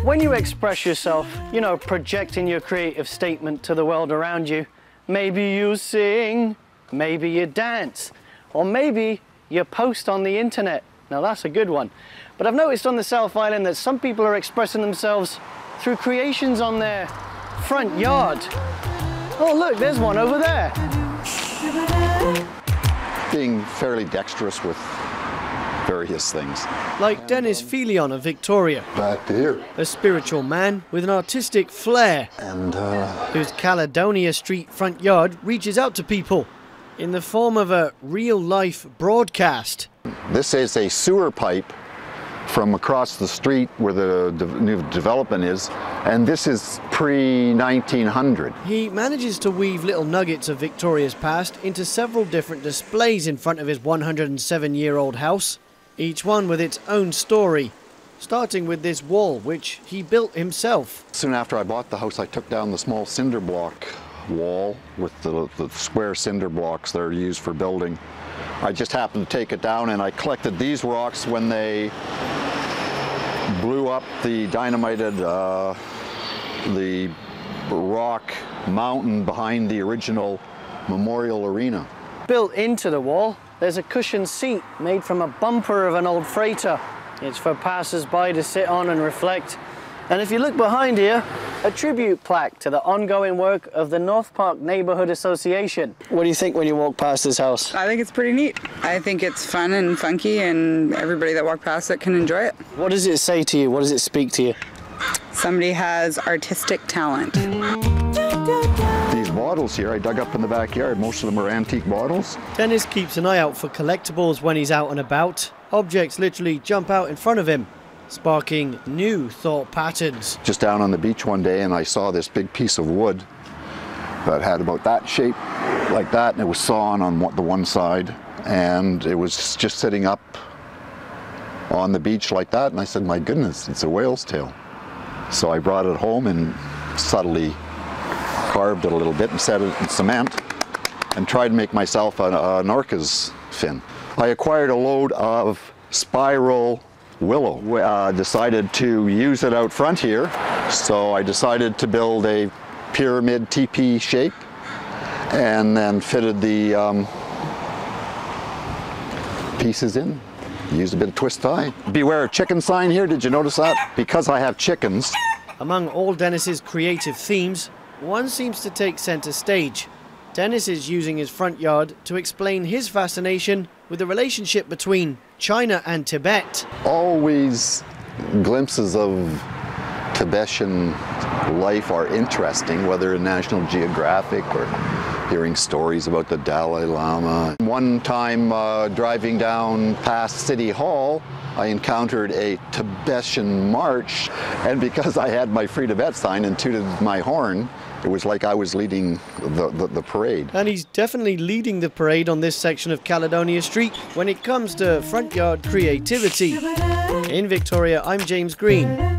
When you express yourself, you know, projecting your creative statement to the world around you, maybe you sing, maybe you dance, or maybe you post on the internet. Now that's a good one. But I've noticed on the South Island that some people are expressing themselves through creations on their front yard. Oh look, there's one over there. Being fairly dexterous with various things. Like Denis Fillion of Victoria. Back to here. A spiritual man with an artistic flair. And whose Caledonia Street front yard reaches out to people in the form of a real-life broadcast. this is a sewer pipe from across the street where the new development is, and this is pre-1900. He manages to weave little nuggets of Victoria's past into several different displays in front of his 107-year-old house, each one with its own story, starting with this wall, which he built himself. Soon after I bought the house, I took down the small cinder block wall with the square cinder blocks that are used for building. I just happened to take it down, and I collected these rocks when they blew up the dynamited the rock mountain behind the original Memorial Arena. Built into the wall, there's a cushioned seat made from a bumper of an old freighter. It's for passers-by to sit on and reflect. And if you look behind here, a tribute plaque to the ongoing work of the North Park Neighborhood Association. What do you think when you walk past this house? I think it's pretty neat. I think it's fun and funky, and everybody that walks past it can enjoy it. What does it say to you? What does it speak to you? Somebody has artistic talent. These bottles here I dug up in the backyard. Most of them are antique bottles. Denis keeps an eye out for collectibles when he's out and about. Objects literally jump out in front of him, sparking new thought patterns. Just down on the beach one day, and I saw this big piece of wood that had about that shape, like that, and it was sawn on the one side, and it was just sitting up on the beach like that, and I said, my goodness, it's a whale's tail. So I brought it home and subtly carved it a little bit and set it in cement and tried to make myself an orca's fin. I acquired a load of spiral willow. Decided to use it out front here, so I decided to build a pyramid teepee shape and then fitted the pieces in. Used a bit of twist tie. Beware of chicken sign here, did you notice that? Because I have chickens. Among all Denis's creative themes, one seems to take center stage. Denis is using his front yard to explain his fascination with the relationship between China and Tibet. Always glimpses of Tibetan life are interesting, whether in National Geographic or hearing stories about the Dalai Lama. One time driving down past City Hall, I encountered a Tibetan march, and because I had my Free Tibet sign and tooted my horn, it was like I was leading the parade. And he's definitely leading the parade on this section of Caledonia Street when it comes to front yard creativity. In Victoria, I'm James Green.